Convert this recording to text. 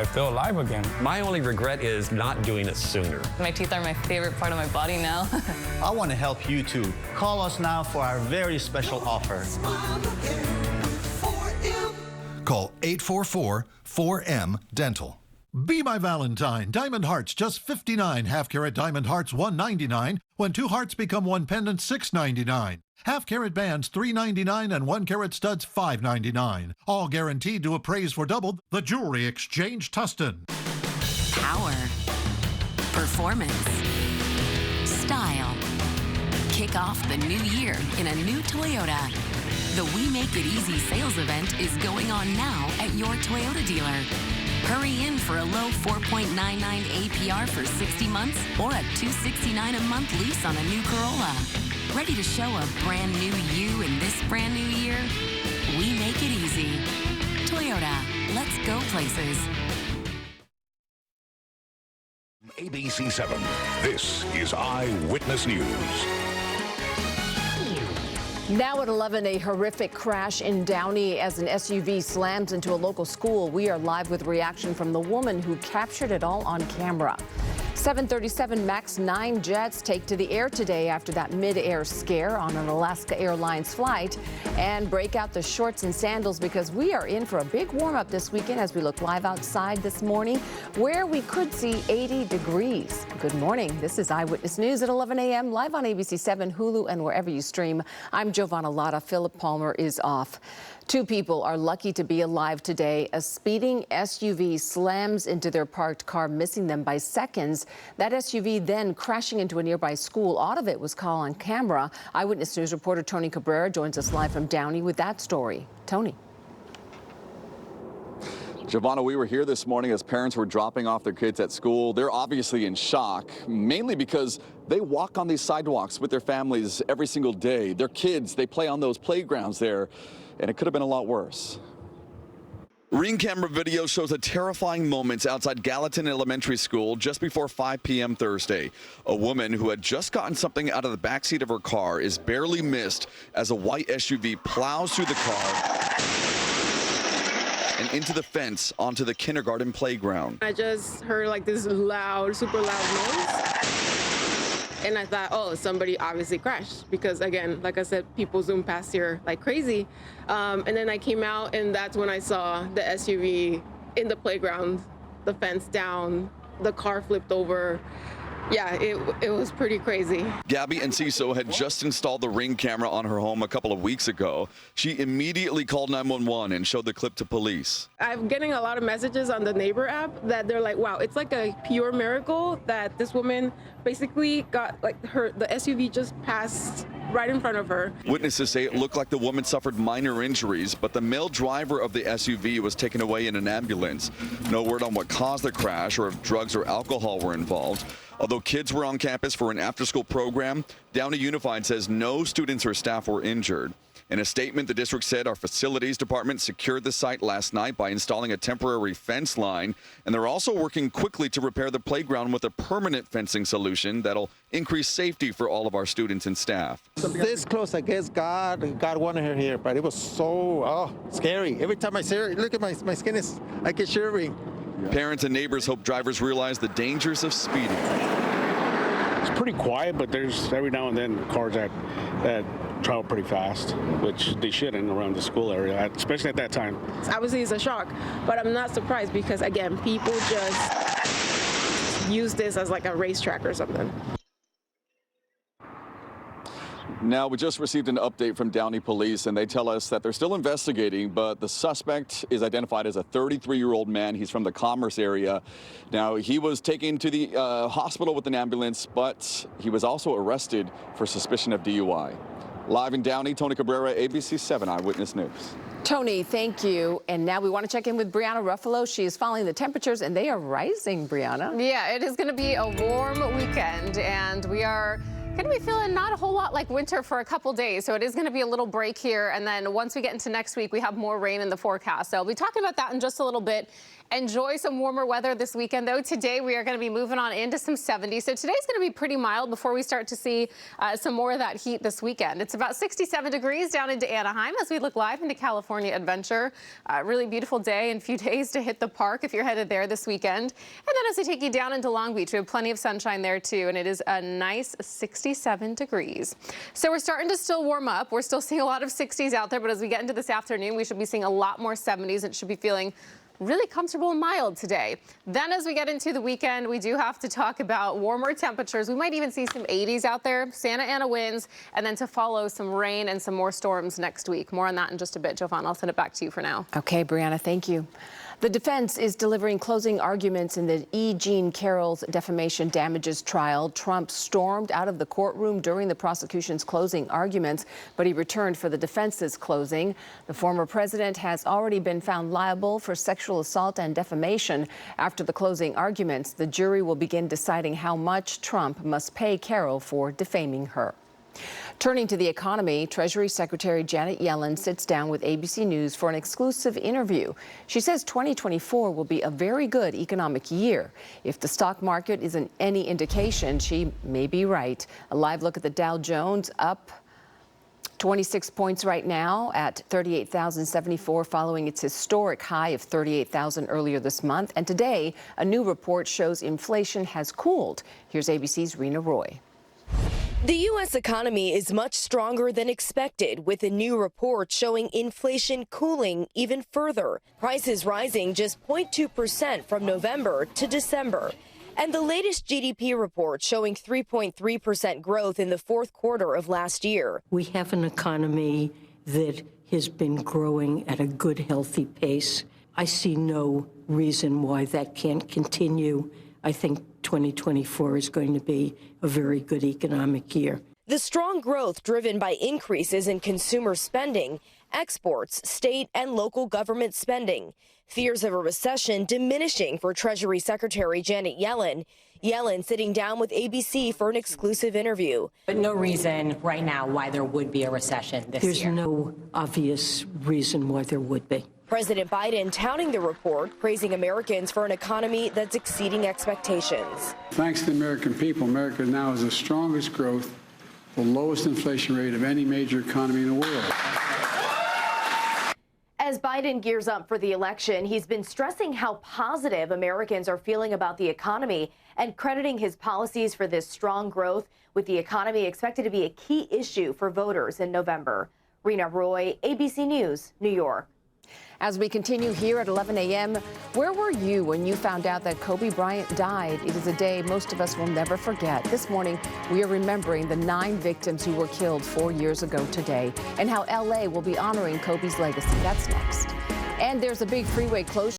I feel alive again. My only regret is not doing it sooner. My teeth are my favorite part of my body now. I want to help you too. Call us now for our very special offer. Call 844-4M-DENTAL. Be My Valentine. Diamond hearts, just $59. Half-carat diamond hearts, $199. When 2 hearts become 1 pendant, $699. Half-carat bands, $399, and 1-carat studs, $599. All guaranteed to appraise for double. The Jewelry Exchange, Tustin. Power. Performance. Style. Kick off the new year in a new Toyota. The We Make It Easy sales event is going on now at your Toyota dealer. Hurry in for a low 4.99 APR for 60 months or a $269 a month lease on a new Corolla. Ready to show a brand new you in this brand new year? We make it easy. Toyota, let's go places. ABC 7, this is Eyewitness News. Now at 11, a horrific crash in Downey as an SUV slams into a local school. We are live with reaction from the woman who captured it all on camera. 737 MAX 9 jets take to the air today after that mid-air scare on an Alaska Airlines flight. And break out the shorts and sandals because we are in for a big warm-up this weekend as we look live outside this morning where we could see 80 degrees. Good morning. This is Eyewitness News at 11 a.m. live on ABC 7, Hulu, and wherever you stream. I'm Giovanna Lotta. Philip Palmer is off. 2 people are lucky to be alive today. A speeding SUV slams into their parked car, missing them by seconds. That SUV then crashing into a nearby school. All of it was caught on camera. Eyewitness News reporter Tony Cabrera joins us live from Downey with that story. Tony. Giovanna, we were here this morning as parents were dropping off their kids at school. They're obviously in shock, mainly because they walk on these sidewalks with their families every single day. Their kids, they play on those playgrounds there, and it could have been a lot worse. Ring camera video shows the terrifying moments outside Gallatin Elementary School just before 5 p.m. Thursday. A woman who had just gotten something out of the backseat of her car is barely missed as a white SUV plows through the car and into the fence onto the kindergarten playground. I just heard like this loud, super loud noise. And I thought, oh, somebody obviously crashed because, again, like I said, people zoom past here like crazy. And then I came out, and that's when I saw the SUV in the playground, the fence down, the car flipped over. Yeah, it was pretty crazy. Gabby Enciso had just installed the Ring camera on her home a couple of weeks ago. She immediately called 911 and showed the clip to police. I'm getting a lot of messages on the neighbor app that they're like, wow, it's like a pure miracle that this woman basically got like the SUV just passed right in front of her. Witnesses say it looked like the woman suffered minor injuries, but the male driver of the SUV was taken away in an ambulance. No word on what caused the crash or if drugs or alcohol were involved. Although kids were on campus for an after-school program, Downey Unified says no students or staff were injured. In a statement, the district said our facilities department secured the site last night by installing a temporary fence line, and they're also working quickly to repair the playground with a permanent fencing solution that'll increase safety for all of our students and staff. This close, I guess God wanted her here, but it was so scary. Every time I see her, look at my skin I get shivering. Parents and neighbors hope drivers realize the dangers of speeding. It's pretty quiet, but there's every now and then cars that travel pretty fast, which they shouldn't around the school area, especially at that time. Obviously, it's a shock, but I'm not surprised because, again, people just use this as like a racetrack or something. Now, we just received an update from Downey Police, and they tell us that they're still investigating, but the suspect is identified as a 33-year-old man. He's from the Commerce area. Now, he was taken to the hospital with an ambulance, but he was also arrested for suspicion of DUI. Live in Downey, Tony Cabrera, ABC 7 Eyewitness News. Tony, thank you. And now we want to check in with Brianna Ruffalo. She is following the temperatures, and they are rising, Brianna. Yeah, it is going to be a warm weekend, and we are going to be feeling not a whole lot like winter for a couple days. So it is going to be a little break here. And then once we get into next week, we have more rain in the forecast. So I'll be talking about that in just a little bit. Enjoy some warmer weather this weekend, though. Today, we are going to be moving on into some 70s. So today's going to be pretty mild before we start to see some more of that heat this weekend. It's about 67 degrees down into Anaheim as we look live into California Adventure. Really beautiful day and few days to hit the park if you're headed there this weekend. And then as we take you down into Long Beach, we have plenty of sunshine there, too. And it is a nice 67 degrees. So we're starting to still warm up. We're still seeing a lot of 60s out there. But as we get into this afternoon, we should be seeing a lot more 70s. It should be feeling really comfortable and mild today. Then as we get into the weekend, we do have to talk about warmer temperatures. We might even see some 80s out there, Santa Ana winds, and then to follow some rain and some more storms next week. More on that in just a bit. Jovan, I'll send it back to you for now. Okay, Brianna, thank you. The defense is delivering closing arguments in the E. Jean Carroll's defamation damages trial. Trump stormed out of the courtroom during the prosecution's closing arguments, but he returned for the defense's closing. The former president has already been found liable for sexual assault and defamation. After the closing arguments, the jury will begin deciding how much Trump must pay Carroll for defaming her. Turning to the economy, Treasury Secretary Janet Yellen sits down with ABC News for an exclusive interview. She says 2024 will be a very good economic year. If the stock market isn't any indication, she may be right. A live look at the Dow Jones, up 26 points right now at 38,074, following its historic high of 38,000 earlier this month. And today, a new report shows inflation has cooled. Here's ABC's Rena Roy. The U.S. economy is much stronger than expected, with a new report showing inflation cooling even further. Prices rising just 0.2% from November to December. And the latest GDP report showing 3.3% growth in the fourth quarter of last year. We have an economy that has been growing at a good, healthy pace. I see no reason why that can't continue. I think 2024 is going to be a very good economic year. The strong growth driven by increases in consumer spending, exports, state and local government spending. Fears of a recession diminishing for Treasury Secretary Janet Yellen. Yellen sitting down with ABC for an exclusive interview. But no reason right now why there would be a recession this year. There's no obvious reason why there would be. President Biden touting the report, praising Americans for an economy that's exceeding expectations. Thanks to the American people, America now has the strongest growth, the lowest inflation rate of any major economy in the world. As Biden gears up for the election, he's been stressing how positive Americans are feeling about the economy and crediting his policies for this strong growth, with the economy expected to be a key issue for voters in November. Rena Roy, ABC News, New York. As we continue here at 11 a.m., where were you when you found out that Kobe Bryant died? It is a day most of us will never forget. This morning, we are remembering the 9 victims who were killed 4 years ago today, and how L.A. will be honoring Kobe's legacy. That's next. And there's a big freeway closure.